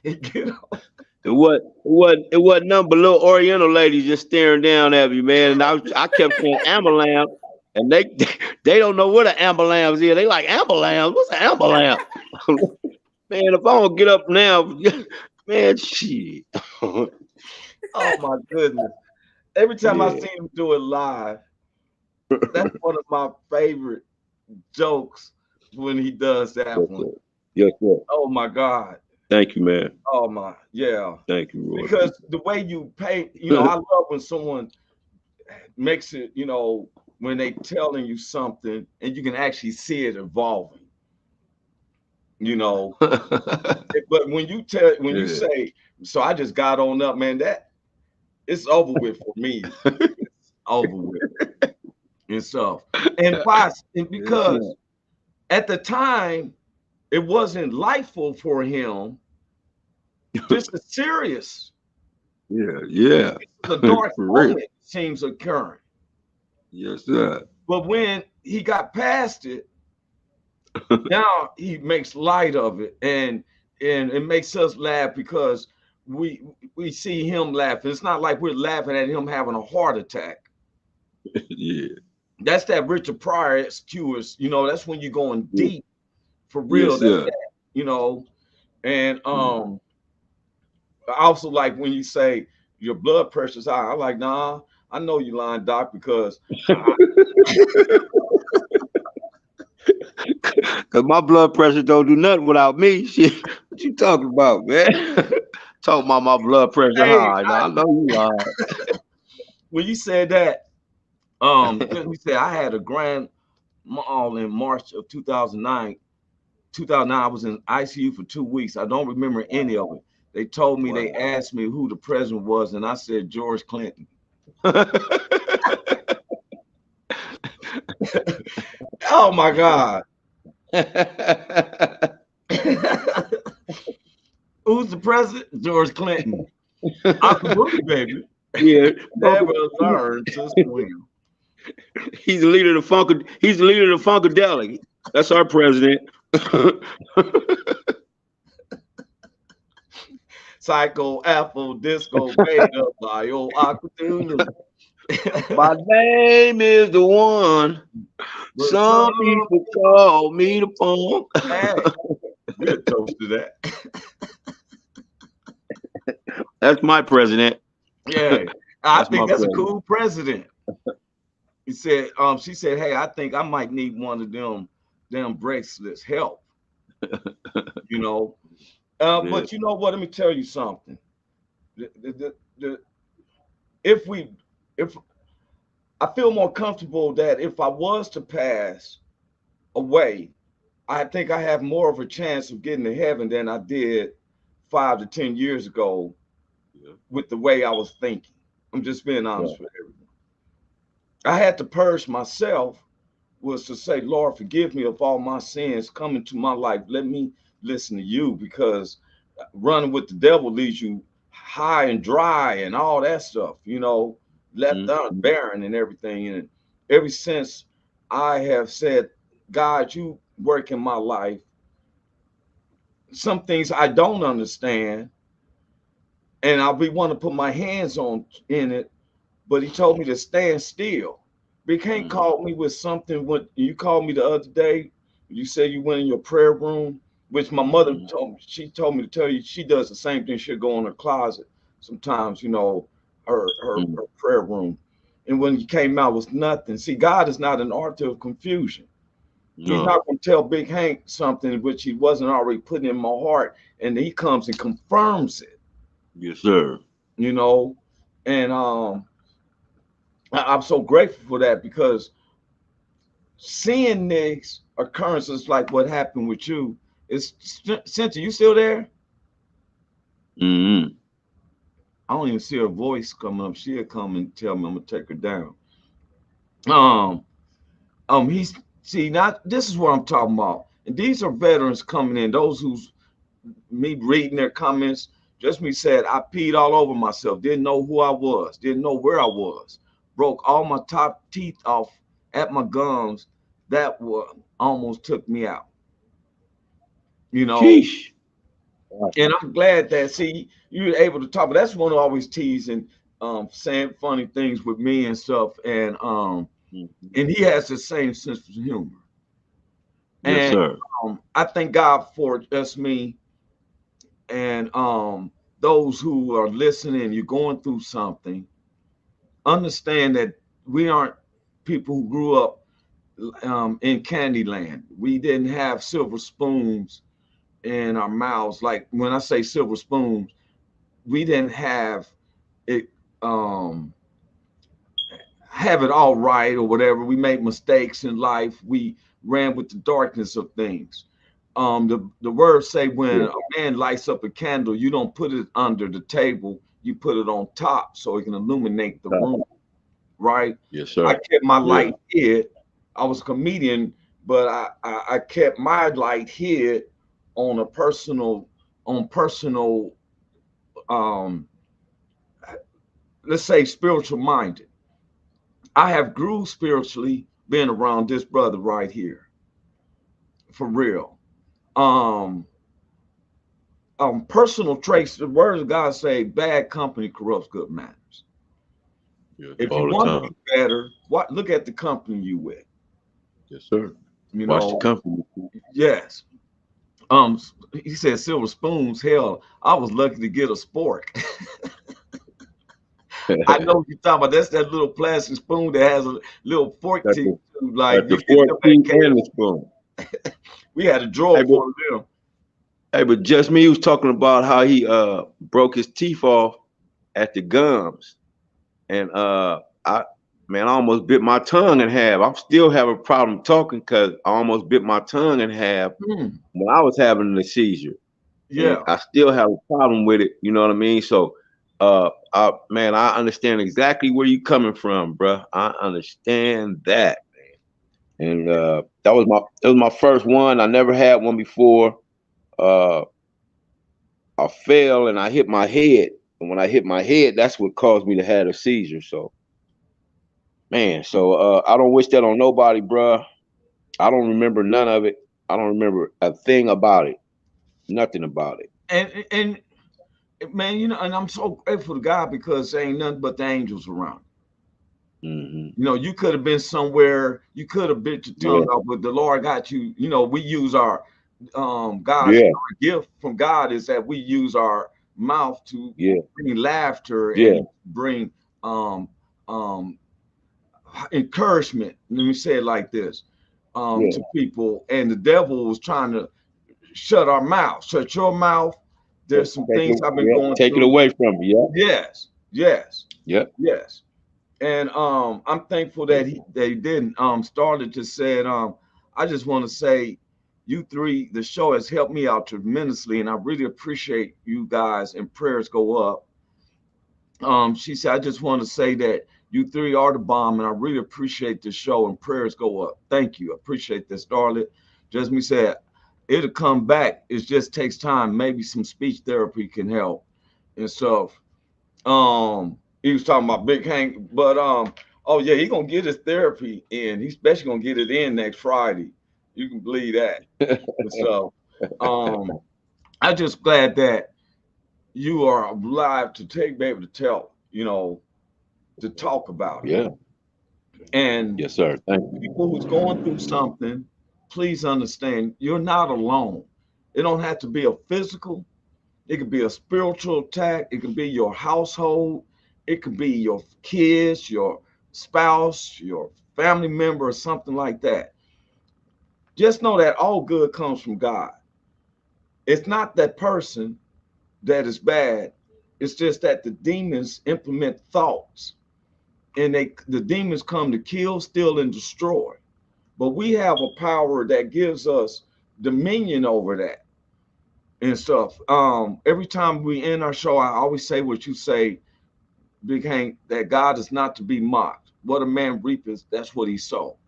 and get up. It wasn't nothing but little Oriental ladies just staring down at me, man. And I kept saying ambulance, and they don't know what an ambulance is. They like ambulance. What's an ambulance? Man, if I don't get up now, man, shit. Oh my goodness! Every time I Yeah. see him do it live, that's one of my favorite jokes when he does that Yes, one. sir. Yes, sir. Oh my God. Thank you, man. Oh my, yeah. Thank you, Roy. Because the way you paint, I love when someone makes it, when they telling you something and you can actually see it evolving, you know. But when you Yeah. say, so I just got on up, man, that it's over with for me. It's over with and stuff. And why? And Yes, because sir. at the time it wasn't lifeful for him. This is serious. Yeah, yeah. This is a dark For real. moment seems occurring. Yes, sir. But when he got past it, now he makes light of it, and it makes us laugh because we we see him laughing. It's not like we're laughing at him having a heart attack. Yeah. That's that Richard Pryor excuse. That's when you're going Yeah. deep for real. Yes, That's sir. that. You know, and Mhm. I also like when you say your blood pressure's high. I'm like, nah, I know you lying, doc, because I, Cause my blood pressure don't do nothing without me. Shit, what you talking about, man? Talking about my blood pressure hey, high. Now I know you lying. when you said that, let me say I had a grand mal in March of 2009. 2009, I was in ICU for 2 weeks. I don't remember any of it. They told me, Wow. they asked me who the president was, and I said George Clinton. Oh my God. Who's the president? George Clinton. Uncle Booty, baby. Yeah, Never learned to swim. he's the leader of the He's the leader of the Funkadelic. That's our president. Psycho, Apple, Disco, Beta, Bio, Aquatunu. My name is the one. But Some people call me the funk. hey, we'll toast to that. That's my president. Yeah, I That's think my that's a president. cool president. He said, she said, hey, I think I might need one of them bracelets. Help, you know. Yeah. But you know what? Let me tell you something. If I feel more comfortable that if I was to pass away, I think I have more of a chance of getting to heaven than I did 5 to 10 years ago Yeah. with the way I was thinking. I'm just being honest Yeah. with everyone. I had to purge myself, was to say, Lord, forgive me of all my sins come into my life. Let me listen to you, because running with the devil leaves you high and dry and all that stuff, left barren and everything. And ever since I have said, God, you work in my life, some things I don't understand, and I'll be want to put my hands on in it, but he told me to stand still. But he can't call me with something. When you called me the other day, you said you went in your prayer room, which my mother told me. She told me to tell you she does the same thing. She'll go in her closet sometimes, her prayer room. And when you came out, it was nothing. See, God is not an author of confusion. He's No. not going to tell Big Hank something which he wasn't already putting in my heart, and he comes and confirms it. Yes, sir. And I'm so grateful for that, because seeing these occurrences like what happened with you is, Cynthia, you still there? Mm-hmm. I don't even see her voice coming up. She'll come and tell me I'm gonna take her down. He's see, not this is what I'm talking about. And these are veterans coming in, those who's me reading their comments, just me said, I peed all over myself, didn't know who I was, didn't know where I was, broke all my top teeth off at my gums. That almost took me out, Sheesh. And I'm glad that, see, you were able to talk, but that's one who always teasing, saying funny things with me and stuff. And he has the same sense of humor. Yes, And sir. I thank God for just me. And those who are listening, you're going through something, understand that we aren't people who grew up in Candyland. We didn't have silver spoons in our mouths. Like when I say silver spoons, we didn't have it have it all right or whatever. We made mistakes in life. We ran with the darkness of things. The words say when a man lights up a candle, you don't put it under the table, you put it on top so it can illuminate the room, right? Yes, sir. I kept my light hid. I was a comedian, but I kept my light hid on a personal, let's say spiritual minded. I have grew spiritually being around this brother right here, for real. Personal traits, the words of God say, bad company corrupts good manners. Yes, If you all the want to time. be better, look at the company you with. Yes, sir. You Watch the know, company. yes. He said silver spoons. Hell, I was lucky to get a spork. I know what you're talking about. That's that little plastic spoon that has a little fork Got to the, like got you the get them 14 at and KFC. the spoon. We had a drawer Hey, but, full of them. but just me was talking about how he broke his teeth off at the gums. And I almost bit my tongue in half. I still have a problem talking because I almost bit my tongue in half Hmm. when I was having the seizure. Yeah. and I still have a problem with it. You know what I mean? So, man, I understand exactly where you coming from, bruh. I understand that, and that was my first one. I never had one before. Uh, I fell and I hit my head, and when I hit my head, that's what caused me to have a seizure. So, man, I don't wish that on nobody, bruh. I don't remember none of it. I don't remember a thing about it. Nothing about it. And man, you know, and I'm so grateful to God because there ain't nothing but the angels around. Hmm. You know, you could have been somewhere, you could have bit your Yeah, tongue off, but the Lord got you. You know, we use our God's yeah, gift from God is that we use our mouth to yeah, bring laughter yeah, and bring um um encouragement. Let me say it like this yeah. to people, and the devil was trying to shut our mouth, shut your mouth. There's some Take things it, I've been yeah, going take it through. away from you. Yes, yes, Yeah, yes. And I'm thankful yeah, that he didn't started to say I just want to say you three, the show has helped me out tremendously, and I really appreciate you guys, and prayers go up. She said, I just want to say that you three are the bomb, and I really appreciate the show, and prayers go up. Thank you. I appreciate this, Starlet. Jasmine said, it'll come back. It just takes time. Maybe some speech therapy can help and stuff. He was talking about Big Hank, but oh yeah, he gonna get his therapy in. He's especially gonna get it in next Friday. You can believe that. So um I'm just glad that you are alive to be able to tell, you know, to talk about it. yeah. And Yes, sir. Thank you. people who's going through something, please understand you're not alone. It don't have to be a physical, it could be a spiritual attack, it could be your household, it could be your kids, your spouse, your family member, or something like that. Just know that all good comes from God. It's not that person that is bad. It's just that the demons implement thoughts, and the demons come to kill, steal, and destroy. But we have a power that gives us dominion over that and stuff. Every time we end our show, I always say what you say, Big Hank, that God is not to be mocked. What a man reapeth, that's what he sow.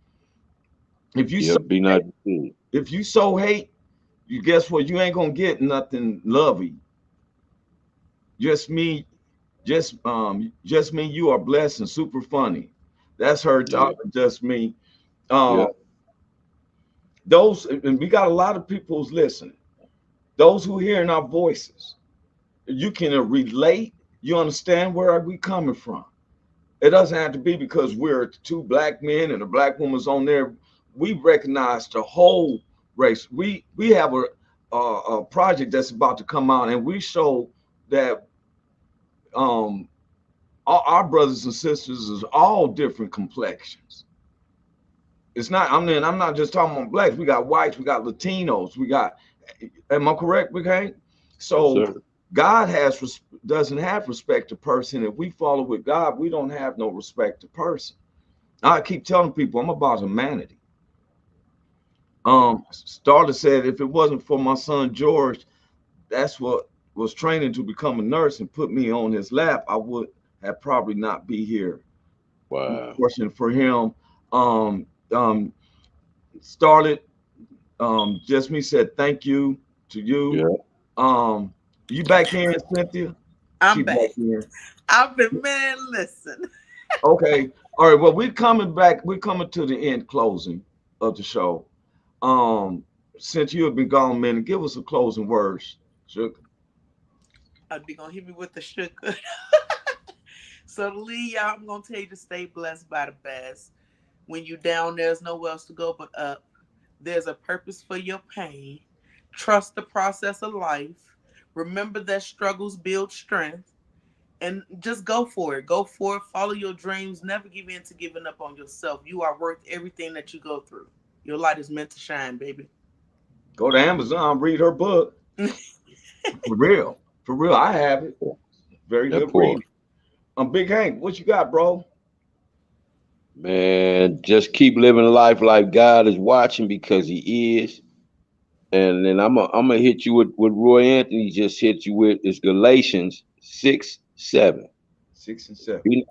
If you Yeah, sow be not hate, deceived. if you sow hate, you guess what? You ain't gonna get nothing lovey. Just me, just me. You are blessed and super funny. That's her Yeah, talking. Just me. yeah, Um, those, and we got a lot of people who's listening. Those who hearing our voices, you can relate. You understand where are we coming from. It doesn't have to be because we're two black men and a black woman's on there. We recognize the whole race. We have a project that's about to come out, and we show that um, our brothers and sisters is all different complexions. It's not. I mean, I'm not just talking about blacks. We got whites. We got Latinos. We got. Am I correct, okay? yes, So sir. God doesn't have respect to person. If we follow with God, we don't have no respect to person. I keep telling people I'm about humanity. Starter said if it wasn't for my son George, that's what was training to become a nurse and put me on his lap, I would have probably not be here. Wow. Unfortunate for him. Um, um, started just me said thank you to you. Yeah. Um, you back in, Cynthia? She I'm back back. in. I've been, man, listen. Okay. All right. Well, we're coming back. We're coming to the end closing of the show. Um, since you have been gone a minute, give us a closing words. Sugar. I'd be gonna hit me with the sugar. So to leave y'all, I'm gonna tell you to stay blessed by the best. When you down, there's nowhere else to go but up. There's a purpose for your pain. Trust the process of life. Remember that struggles build strength. And just go for it. Go for it. Follow your dreams. Never give in to giving up on yourself. You are worth everything that you go through. Your light is meant to shine, baby. Go to Amazon, read her book. For real. For real. I have it. Very That good poor reading. Big Hank, what you got, bro? man. Just keep living life like God is watching because He is. And then I'm gonna hit you with what Roy Anthony just hit you with is Galatians 6:7. 6 and 7.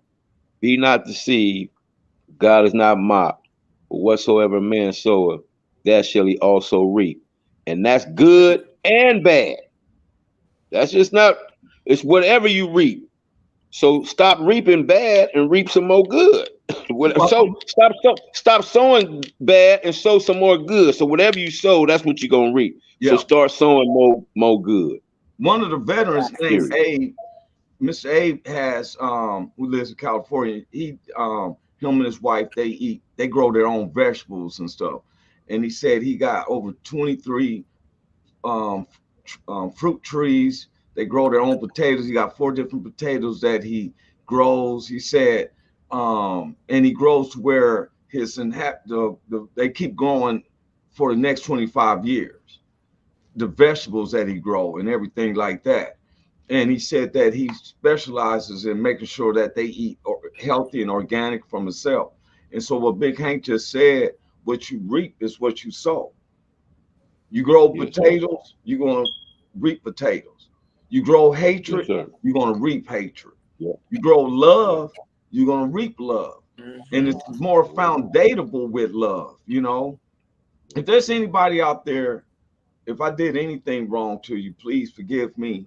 Be not deceived, God is not mocked. But whatsoever man soweth, that shall he also reap. And that's good and bad. That's just not, it's whatever you reap. So stop reaping bad and reap some more good. So stop sowing bad and sow some more good. So whatever you sow, that's what you're gonna reap. Yeah. So start sowing more good. One of the veterans named Period. Abe, Mr. Abe has who lives in California. He him and his wife, they grow their own vegetables and stuff. And he said he got over 23 fruit trees. They grow their own potatoes. He got 4 different potatoes that he grows. He said, and he grows to where they keep growing for the next 25 years. The vegetables that he grow and everything like that. And he said that he specializes in making sure that they eat healthy and organic from himself. And so what Big Hank just said, what you reap is what you sow. You grow potatoes, you're going to reap potatoes. You grow hatred, you're going to reap hatred. Yeah. You grow love, you're going to reap love. And it's more foundatable with love, you know. If there's anybody out there, if I did anything wrong to you, please forgive me.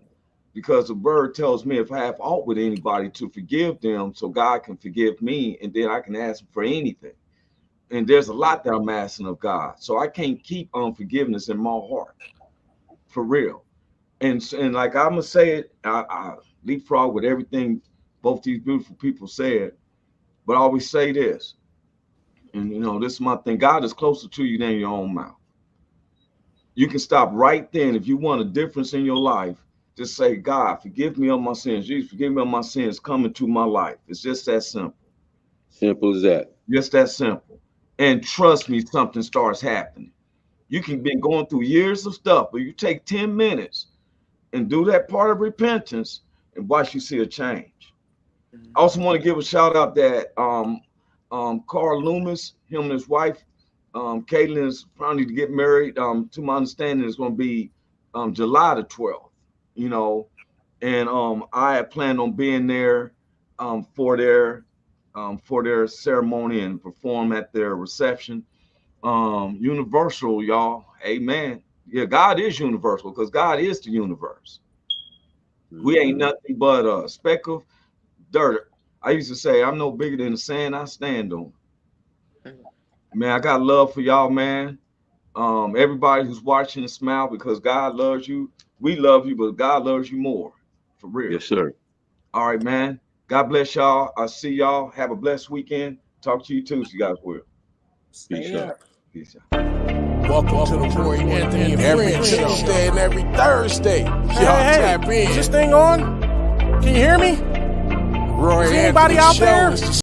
Because the word tells me if I have aught with anybody to forgive them so God can forgive me, and then I can ask him for anything. And there's a lot that I'm asking of God. So I can't keep unforgiveness in my heart. For real. And like I'm going to say it, I leapfrog with everything both these beautiful people said. But I always say this. And, you know, this is my thing. God is closer to you than your own mouth. You can stop right then. If you want a difference in your life, just say, God, forgive me of my sins. Jesus, forgive me of my sins. Come into my life. It's just that simple. Simple as that. Just that simple. And trust me, something starts happening. You can be going through years of stuff, but you take 10 minutes and do that part of repentance and watch you see a change. I also want to give a shout out that Carl Loomis, him and his wife, Caitlin is planning to get married. To my understanding, it's going to be July the 12th. You know, and I had planned on being there for their ceremony and perform at their reception. Universal, y'all. Amen. Yeah, God is universal because God is the universe. We ain't nothing but a speck of dirt. I used to say, I'm no bigger than the sand I stand on. Man, I got love for y'all, man. Everybody who's watching, smile because God loves you. We love you, but God loves you more. For real. Yes, sir. All right, man. God bless y'all. I'll see y'all. Have a blessed weekend. Talk to you too, so you guys will. Peace out. Peace out. Welcome to the Roy Anthony and every Tuesday and every Thursday. Y'all tap in. Is this thing on? Can you hear me? Roy Is anybody Anthony out Show there? is the